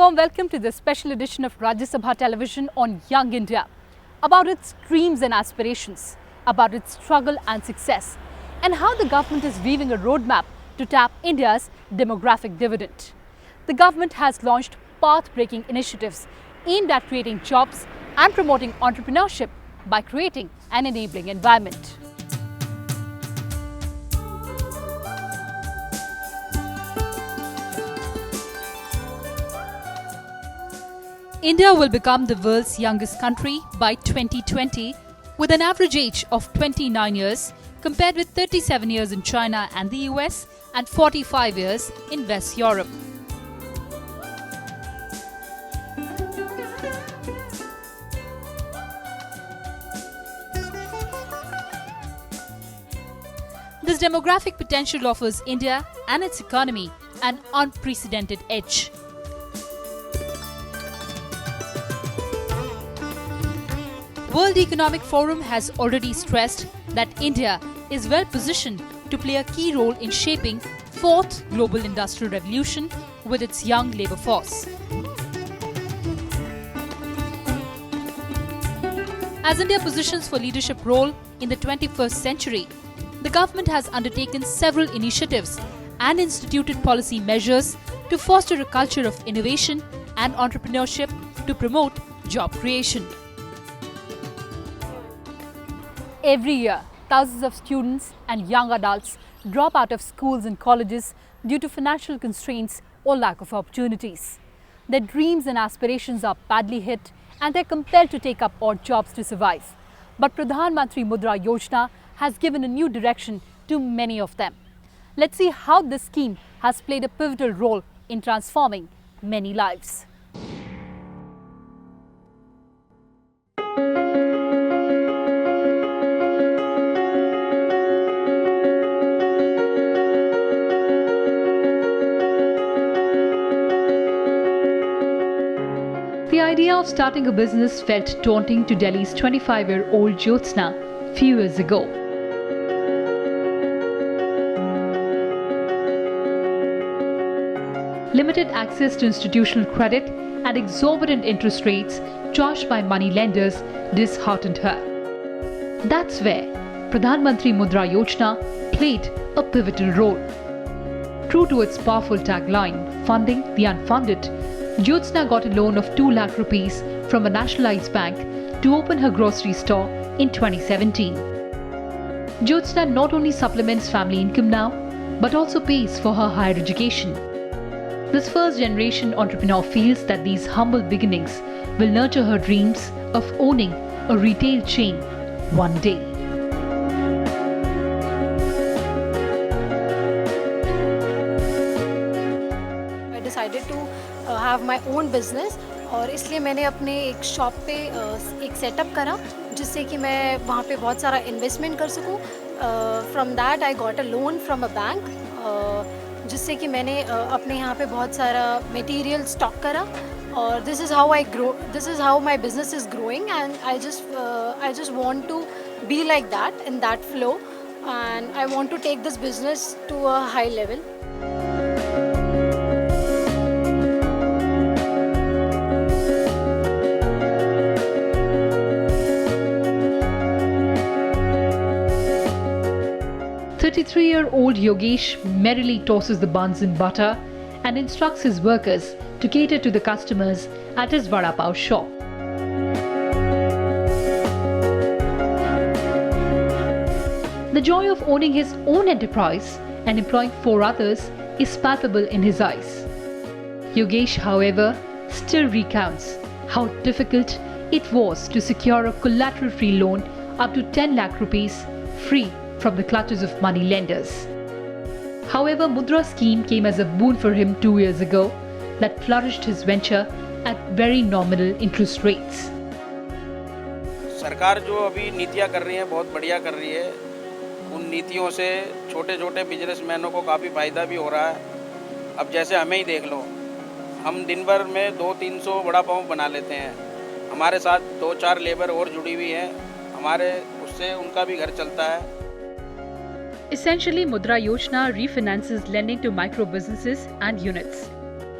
warm welcome to this special edition of Rajya Sabha television on Young India, about its dreams and aspirations, about its struggle and success, and how the government is weaving a roadmap to tap India's demographic dividend. The government has launched path-breaking initiatives aimed at creating jobs and promoting entrepreneurship by creating an enabling environment. India will become the world's youngest country by 2020 with an average age of 29 years compared with 37 years in China and the US and 45 years in West Europe. This demographic potential offers India and its economy an unprecedented edge. World Economic Forum has already stressed that India is well positioned to play a key role in shaping fourth global industrial revolution with its young labour force. As India positions for leadership role in the 21st century, the government has undertaken several initiatives and instituted policy measures to foster a culture of innovation and entrepreneurship to promote job creation. Every year, thousands of students and young adults drop out of schools and colleges due to financial constraints or lack of opportunities. Their dreams and aspirations are badly hit and they're compelled to take up odd jobs to survive. But Pradhan Mantri Mudra Yojana has given a new direction to many of them. Let's see how this scheme has played a pivotal role in transforming many lives. The idea of starting a business felt daunting to Delhi's 25-year-old Jyotsna few years ago. Limited access to institutional credit and exorbitant interest rates charged by money lenders disheartened her. That's where Pradhan Mantri Mudra Yojana played a pivotal role. True to its powerful tagline, funding the unfunded, Jyotsna got a loan of 2 lakh rupees from a nationalized bank to open her grocery store in 2017. Jyotsna not only supplements family income now, but also pays for her higher education. This first-generation entrepreneur feels that these humble beginnings will nurture her dreams of owning a retail chain one day. I decided to have my own business और इसलिए मैंने अपने एक shop पे एक setup करा जिससे कि मैं वहाँ पे बहुत सारा इन्वेस्टमेंट कर सकूँ. From that I got a loan from a bank जिससे कि मैंने अपने यहाँ पे बहुत सारा मटेरियल स्टॉक करा और this is how my business is growing and I just want to be like that in that flow and I want to take this business to a high level. The 33-year-old Yogesh merrily tosses the buns in butter and instructs his workers to cater to the customers at his vada pav shop. The joy of owning his own enterprise and employing 4 others is palpable in his eyes. Yogesh, however, still recounts how difficult it was to secure a collateral-free loan up to 10 lakh rupees free from the clutches of money lenders. However, Mudra scheme came as a boon for him 2 years ago that flourished his venture at very nominal interest rates. सरकार जो अभी नीतियाँ कर रही है बहुत बढ़िया कर रही है. उन नीतियों से छोटे छोटे बिजनेसमैनों को काफ़ी फ़ायदा भी हो रहा है. अब जैसे हमें ही देख लो, हम दिन भर में 200-300 वड़ा पाव बना लेते हैं. हमारे साथ 2-4 लेबर और जुड़ी हुई है, हमारे उससे उनका भी घर चलता है. Essentially, Mudra Yojana refinances lending to micro businesses and units.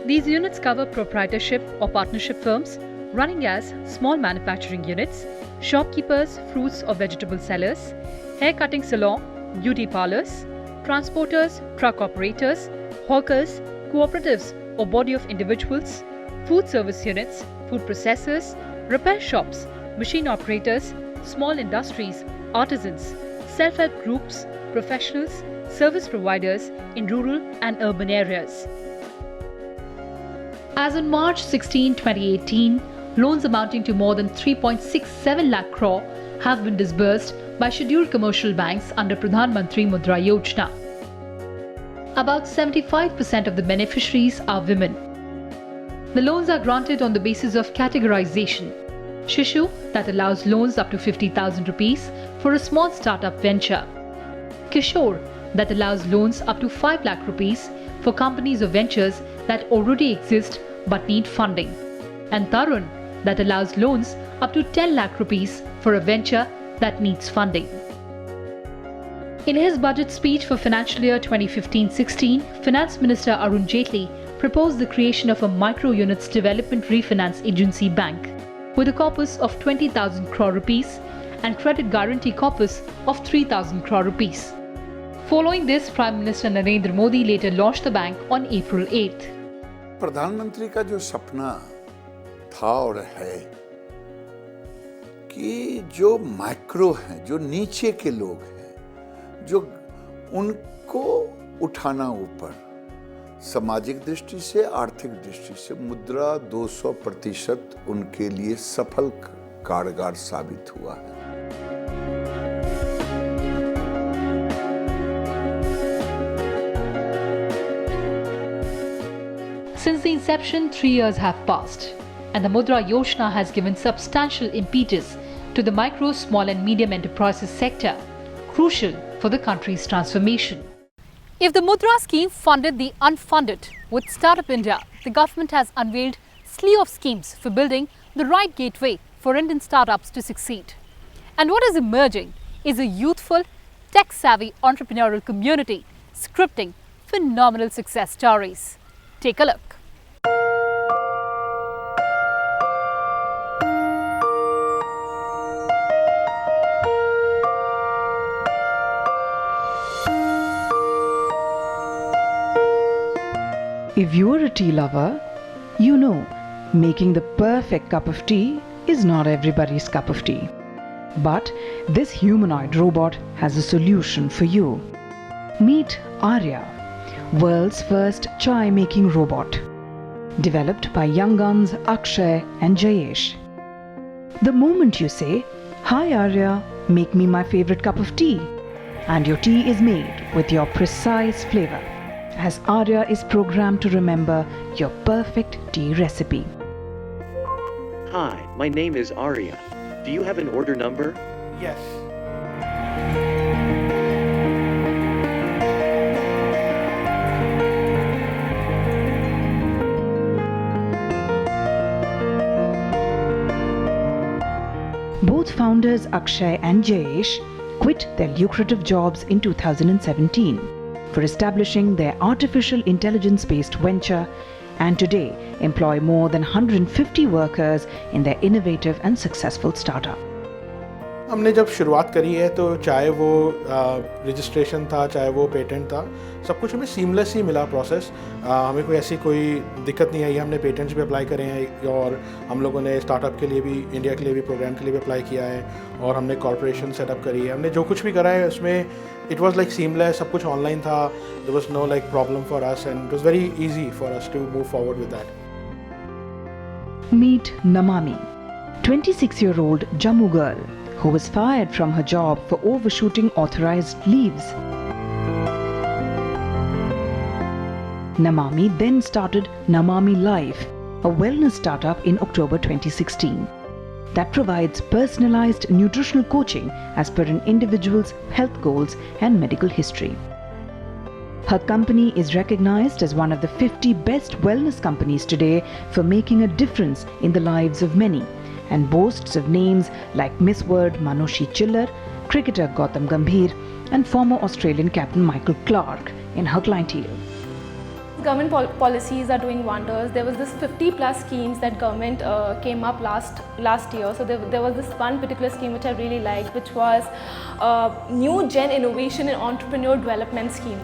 These units cover proprietorship or partnership firms running as small manufacturing units, shopkeepers, fruits or vegetable sellers, hair cutting salon, beauty parlors, transporters, truck operators, hawkers, cooperatives or body of individuals, food service units, food processors, repair shops, machine operators, small industries, artisans, self-help groups, professionals, service providers in rural and urban areas. As on March 16, 2018, loans amounting to more than 3.67 lakh crore have been disbursed by scheduled commercial banks under Pradhan Mantri Mudra Yojana. About 75% of the beneficiaries are women. The loans are granted on the basis of categorization. Shishu, that allows loans up to 50,000 rupees for a small startup venture. Kishore, that allows loans up to 5 lakh rupees for companies or ventures that already exist but need funding. And Tarun, that allows loans up to 10 lakh rupees for a venture that needs funding. In his budget speech for financial year 2015-16, Finance Minister Arun Jaitley proposed the creation of a Micro Units Development Refinance Agency Bank with a corpus of 20,000 crore rupees and credit guarantee corpus of 3,000 crore rupees. Following this, Prime Minister Narendra Modi later launched the bank on April 8th. प्रधानमंत्री का जो सपना था और है कि जो micro हैं, जो नीचे के लोग हैं, जो उनको उठाना ऊपर, सामाजिक दृष्टि से, आर्थिक दृष्टि से मुद्रा 200% उनके लिए सफल कारगर साबित हुआ है। Since the inception, 3 years have passed, and the Mudra Yojana has given substantial impetus to the micro, small and medium enterprises sector, crucial for the country's transformation. If the Mudra scheme funded the unfunded with Startup India, the government has unveiled a slew of schemes for building the right gateway for Indian startups to succeed. And what is emerging is a youthful, tech-savvy entrepreneurial community scripting phenomenal success stories. Take a look. If you're a tea lover, you know making the perfect cup of tea is not everybody's cup of tea. But this humanoid robot has a solution for you. Meet Arya, world's first chai making robot, developed by young guns Akshay and Jayesh. The moment you say, "Hi Arya, make me my favorite cup of tea," and your tea is made with your precise flavor, as Arya is programmed to remember your perfect tea recipe. Hi, my name is Arya. Do you have an order number? Yes. Both founders Akshay and Jayesh quit their lucrative jobs in 2017 for establishing their artificial intelligence-based venture, and today employ more than 150 workers in their innovative and successful startup. हमने जब शुरुआत करी है तो चाहे वो registration था, चाहे वो पेटेंट था, सब कुछ हमें सीमलेस ही मिला प्रोसेस। हमें कोई ऐसी कोई दिक्कत नहीं आई। हमने पेटेंट्स भी अप्लाई करे हैं और हम लोगों ने स्टार्टअप के लिए भी, इंडिया के लिए भी, प्रोग्राम के लिए भी अप्लाई किया है और हमने कॉर्पोरेशन सेटअप करी है। हमने जो कुछ भी करा है उसमें इट वाज लाइक सीमलेस, सब कुछ ऑनलाइन था। There was no like problem for us and it was very easy for us to move forward with that. Meet Namami, 26-year-old Jammu girl who was fired from her job for overshooting authorized leaves. Namami then started Namami Life, a wellness startup in October 2016 that provides personalized nutritional coaching as per an individual's health goals and medical history. Her company is recognized as one of the 50 best wellness companies today for making a difference in the lives of many, and boasts of names like Miss World Manushi Chillar, cricketer Gautam Gambhir, and former Australian captain Michael Clarke in her clientele. Government policies are doing wonders. There was this 50 plus schemes that government came up last year. So there was this one particular scheme which I really liked, which was New Gen Innovation and Entrepreneur Development Scheme.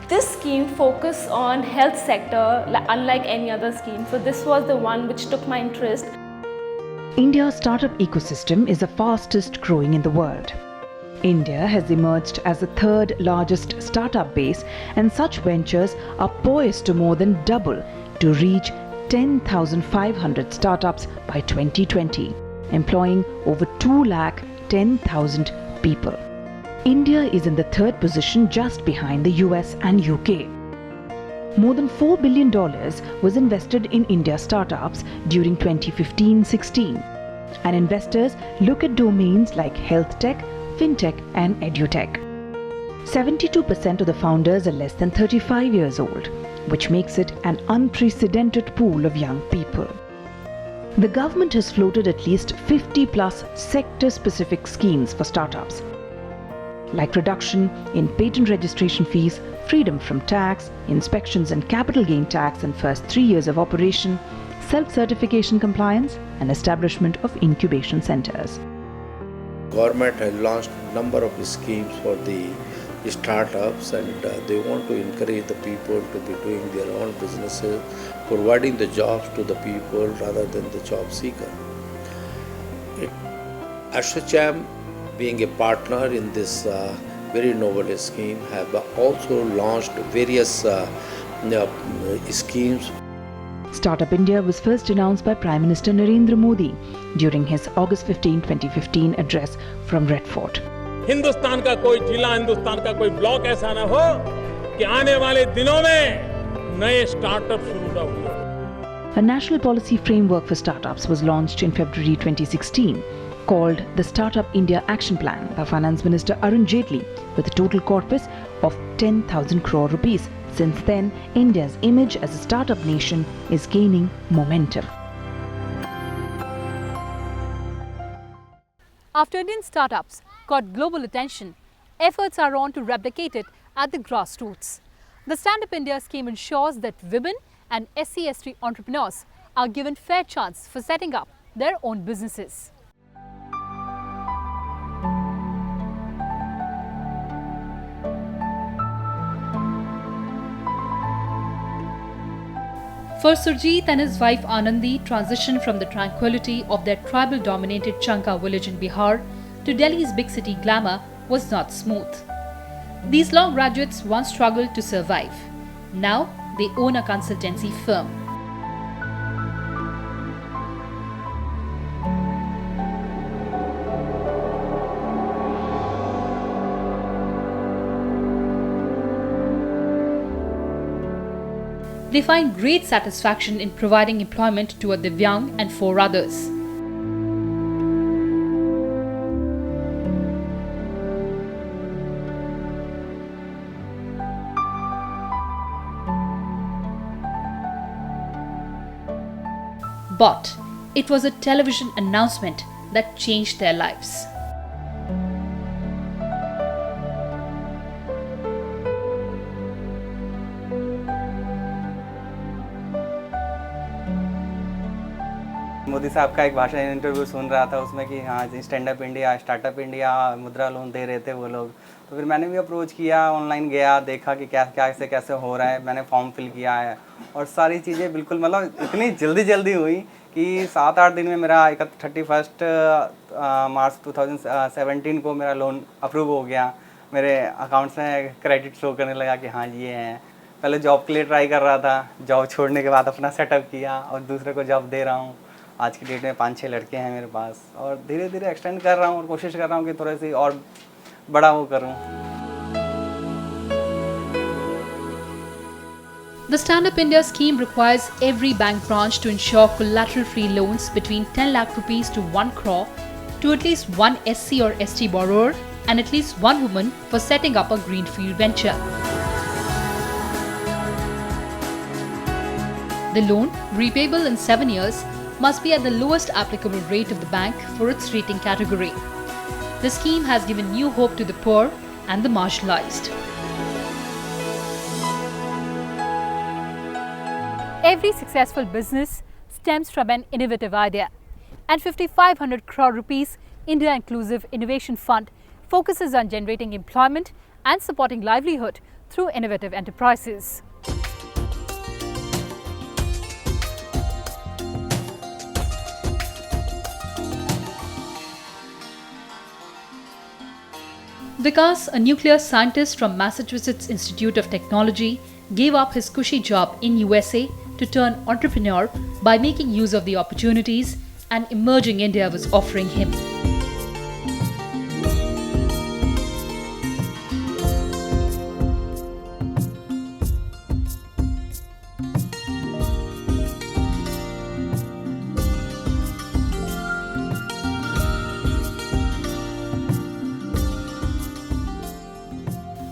This scheme focused on health sector unlike any other scheme. So this was the one which took my interest. India's startup ecosystem is the fastest growing in the world. India has emerged as the third largest startup base, and such ventures are poised to more than double to reach 10,500 startups by 2020, employing over 210,000 people. India is in the third position just behind the US and UK. More than $4 billion was invested in India startups during 2015-16, and investors look at domains like health tech, fintech and edutech. 72% of the founders are less than 35 years old, which makes it an unprecedented pool of young people. The government has floated at least 50 plus sector-specific schemes for startups, like reduction in patent registration fees, freedom from tax, inspections and capital gain tax in first 3 years of operation, self-certification compliance and establishment of incubation centers. Government has launched a number of schemes for the startups, and they want to encourage the people to be doing their own businesses, providing the jobs to the people rather than the job seeker. ASSOCHAM, being a partner in this very novel scheme, have also launched various schemes. Startup India was first announced by Prime Minister Narendra Modi during his August 15, 2015 address from Red Fort. Hindustan का कोई जिला, हिंदुस्तान का कोई block ऐसा ना हो कि आने वाले दिनों में नए स्टार्टअप शुरू न हो। A national policy framework for startups was launched in February 2016, called the Startup India Action Plan by Finance Minister Arun Jaitley, with a total corpus of 10,000 crore rupees. Since then, India's image as a startup nation is gaining momentum. After Indian startups got global attention, efforts are on to replicate it at the grassroots. The Stand Up India scheme ensures that women and SC/ST entrepreneurs are given fair chance for setting up their own businesses. For Surjeet and his wife Anandi, transition from the tranquility of their tribal-dominated Chanka village in Bihar to Delhi's big city glamour was not smooth. These law graduates once struggled to survive. Now they own a consultancy firm. They find great satisfaction in providing employment to a Divyang and 4 others. But it was a television announcement that changed their lives. Modi साहब का एक भाषण interview सुन रहा था उसमें कि हाँ stand up India, startup India, मुद्रा लोन दे रहे थे वो लोग। तो फिर मैंने भी अप्रोच किया, ऑनलाइन गया, देखा कि कैसे हो रहा है। मैंने फॉर्म फिल किया है और सारी चीज़ें बिल्कुल मतलब इतनी जल्दी हुई कि 7-8 दिन में मेरा 31 मार्च 2017 को मेरा लोन अप्रूव हो गया। मेरे अकाउंट्स में क्रेडिट शो करने लगा कि हाँ ये हैं। पहले जॉब के लिए ट्राई कर रहा था, जॉब छोड़ने के बाद अपना सेटअप किया और दूसरे को जॉब दे रहा हूँ। आज की डेट में 5-6 लड़के हैं मेरे पास और धीरे धीरे एक्सटेंड कर रहा हूँ और कोशिश कर रहा हूँ कि थोड़ी सी और बड़ा वो करूँ। The Stand Up India scheme requires every bank branch to ensure collateral-free loans between 10 lakh rupees to 1 crore to at least one SC or ST borrower and at least one woman for setting up a greenfield venture. The loan, repayable in 7 years, must be at the lowest applicable rate of the bank for its rating category. The scheme has given new hope to the poor and the marginalized. Every successful business stems from an innovative idea. And 5,500 crore rupees India Inclusive Innovation Fund focuses on generating employment and supporting livelihood through innovative enterprises. Vikas, a nuclear scientist from Massachusetts Institute of Technology, gave up his cushy job in USA to turn entrepreneur by making use of the opportunities an emerging India was offering him.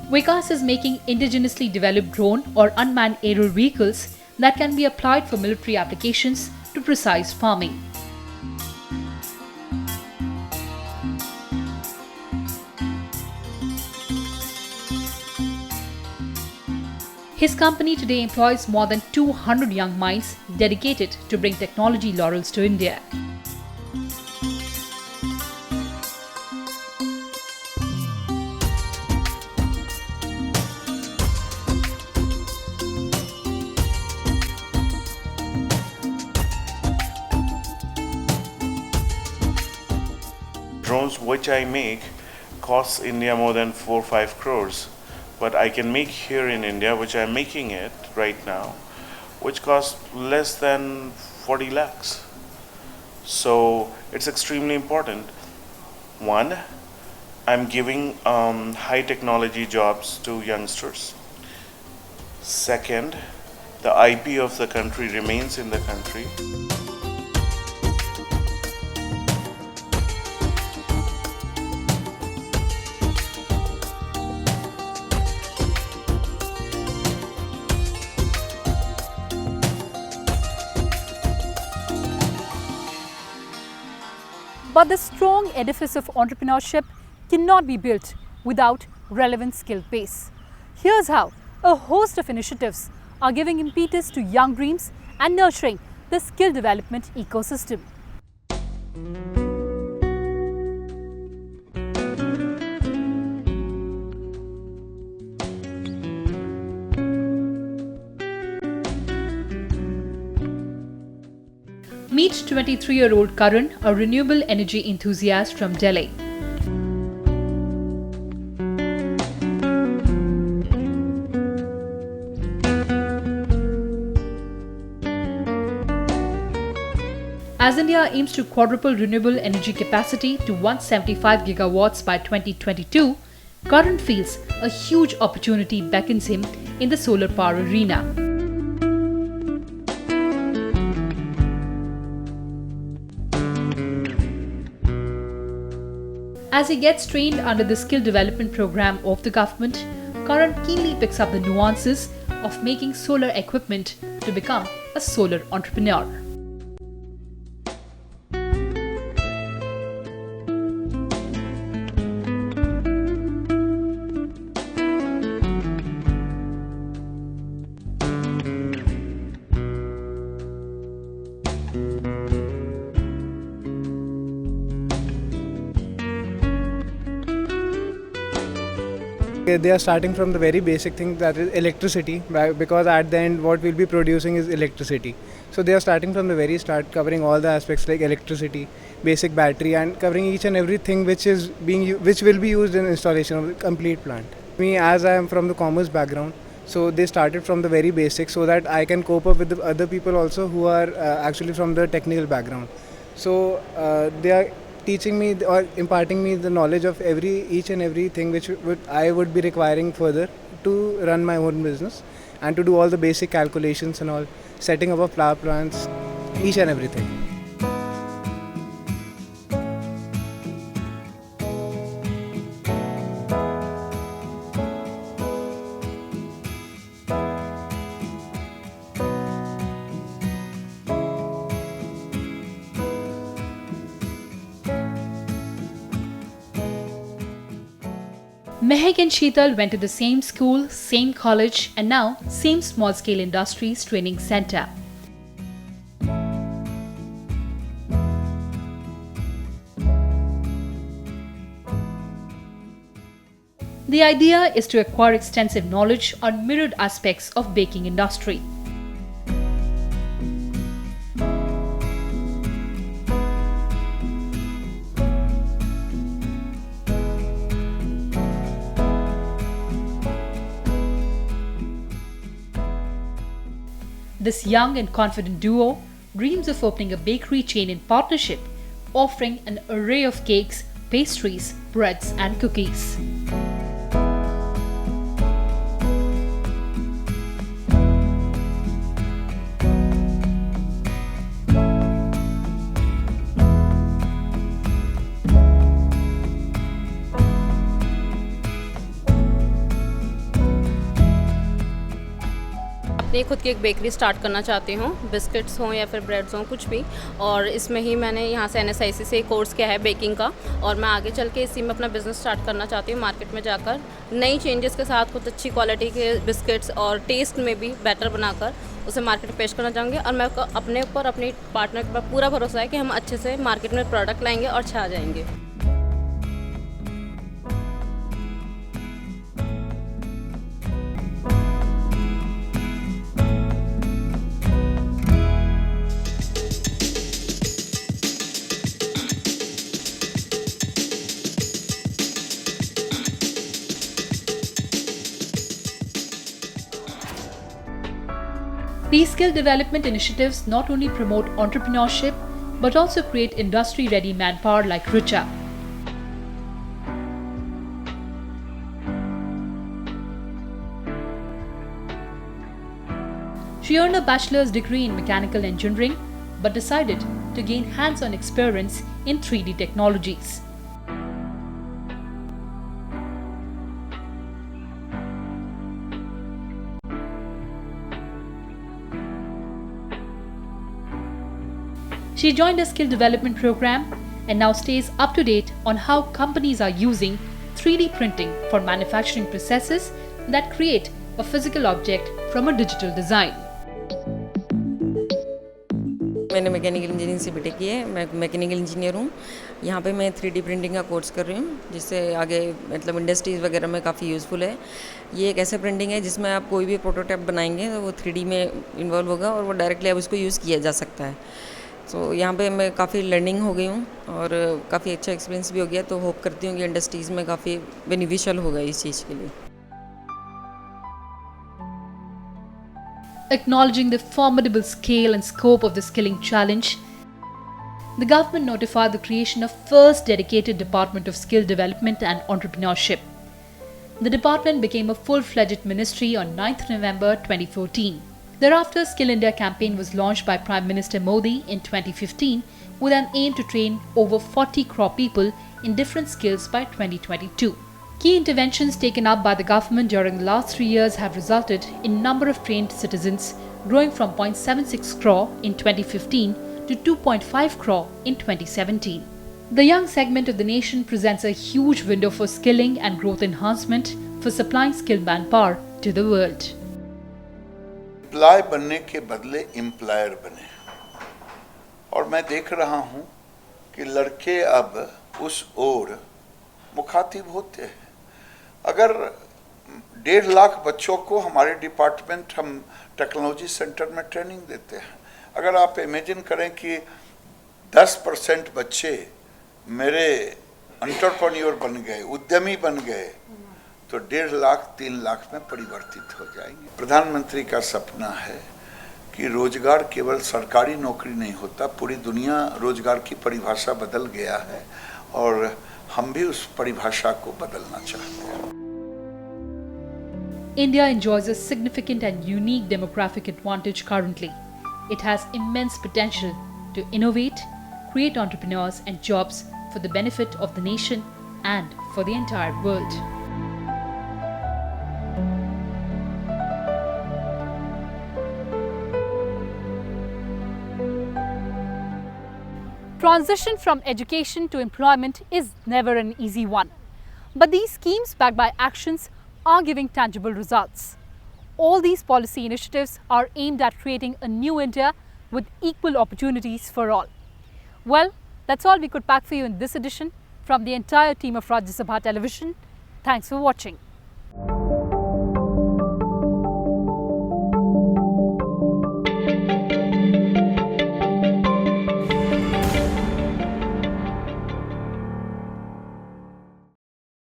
Vikas is making indigenously developed drone or unmanned aerial vehicles that can be applied for military applications to precise farming. His company today employs more than 200 young minds dedicated to bring technology laurels to India. Drones which I make costs India more than 4-5 crores, but I can make here in India, which I'm making it right now, which costs less than 40 lakhs. So it's extremely important. One, I'm giving high technology jobs to youngsters. Second, the IP of the country remains in the country. But the strong edifice of entrepreneurship cannot be built without relevant skill base. Here's how a host of initiatives are giving impetus to young dreams and nurturing the skill development ecosystem. Meet 23-year-old Karan, a renewable energy enthusiast from Delhi. As India aims to quadruple renewable energy capacity to 175 gigawatts by 2022, Karan feels a huge opportunity beckons him in the solar power arena. As he gets trained under the skill development program of the government, Karan keenly picks up the nuances of making solar equipment to become a solar entrepreneur. They are starting from the very basic thing, that is electricity, because at the end what we'll be producing is electricity. So they are starting from the very start, covering all the aspects like electricity, basic battery, and covering each and everything which will be used in installation of the complete plant. Me, as I am from the commerce background, so they started from the very basics so that I can cope up with the other people also who are actually from the technical background. So they are teaching me or imparting me the knowledge of each and everything which I would be requiring further to run my own business and to do all the basic calculations and all, setting up of power plants, each and everything. Mehak and Sheetal went to the same school, same college, and now same small-scale industries training center. The idea is to acquire extensive knowledge on myriad aspects of baking industry. This young and confident duo dreams of opening a bakery chain in partnership, offering an array of cakes, pastries, breads and cookies. अपनी खुद की एक bakery start करना चाहती हूँ, biscuits हों या फिर ब्रेड्स हों, कुछ भी। और इसमें ही मैंने यहाँ से NSIC से कोर्स किया है बेकिंग का, और मैं आगे चल के इसी में अपना बिज़नेस स्टार्ट करना चाहती हूँ। मार्केट में जाकर नई चेंजेस के साथ कुछ अच्छी क्वालिटी के बिस्किट्स और टेस्ट में भी बेटर बनाकर उसे मार्केट में पेश करना चाहूँगी। और मैं अपने ऊपर, अपनी पार्टनर के ऊपर पूरा भरोसा है कि हम अच्छे से मार्केट में प्रोडक्ट लाएंगे और छा जाएंगे। These skill development initiatives not only promote entrepreneurship but also create industry-ready manpower like Rajya. She earned a bachelor's degree in mechanical engineering but decided to gain hands-on experience in 3D technologies. She joined a skill development program and now stays up to date on how companies are using 3D printing for manufacturing processes that create a physical object from a digital design. मैंने mechanical engineering से BTech की है। मैं mechanical engineer हूँ। यहाँ पे मैं 3D printing का कोर्स कर रही हूँ, जिससे आगे मतलब इंडस्ट्रीज़ वगैरह में काफ़ी यूज़फुल है। ये एक ऐसा प्रिंटिंग है जिसमें आप कोई भी प्रोटोटाइप बनाएंगे तो वो 3D में इन्वॉल्व होगा और वो डायरेक्टली अब उसको यूज़ किया जा सकता है। तो यहाँ पे मैं काफ़ी लर्निंग हो गई हूँ और काफ़ी अच्छा एक्सपीरियंस भी हो गया, तो होप करती हूँ कि इंडस्ट्रीज़ में काफ़ी बेनिफिशियल होगा इस चीज़ के लिए। Acknowledging the formidable scale and scope of the skilling challenge, the government notified the creation of first dedicated Department of Skill Development and Entrepreneurship. The department became a full-fledged ministry on 9th November 2014. Thereafter, Skill India campaign was launched by Prime Minister Modi in 2015 with an aim to train over 40 crore people in different skills by 2022. Key interventions taken up by the government during the last 3 years have resulted in number of trained citizens growing from 0.76 crore in 2015 to 2.5 crore in 2017. The young segment of the nation presents a huge window for skilling and growth enhancement for supplying skilled manpower to the world. Employ बनने के बदले employer बने, और मैं देख रहा हूं कि लड़के अब उस ओर मुखातिब होते हैं। अगर 1.5 लाख बच्चों को हमारे डिपार्टमेंट हम टेक्नोलॉजी सेंटर में ट्रेनिंग देते हैं, अगर आप इमेजिन करें कि 10% बच्चे मेरे एंटरप्रेन्योर बन गए, उद्यमी बन गए, तो 1.5 लाख 3 लाख में परिवर्तित हो जाएंगे। प्रधानमंत्री का सपना है कि रोजगार केवल सरकारी नौकरी नहीं होता, पूरी दुनिया रोजगार की परिभाषा बदल गया है और हम भी उस परिभाषा को बदलना चाहते हैं। India enjoys a significant and unique demographic advantage currently. It has immense potential to innovate, create entrepreneurs and jobs for the benefit of the nation and for the entire world. Transition from education to employment is never an easy one. But these schemes backed by actions are giving tangible results. All these policy initiatives are aimed at creating a new India with equal opportunities for all. Well, that's all we could pack for you in this edition. From the entire team of Rajya Sabha Television, Thanks for watching.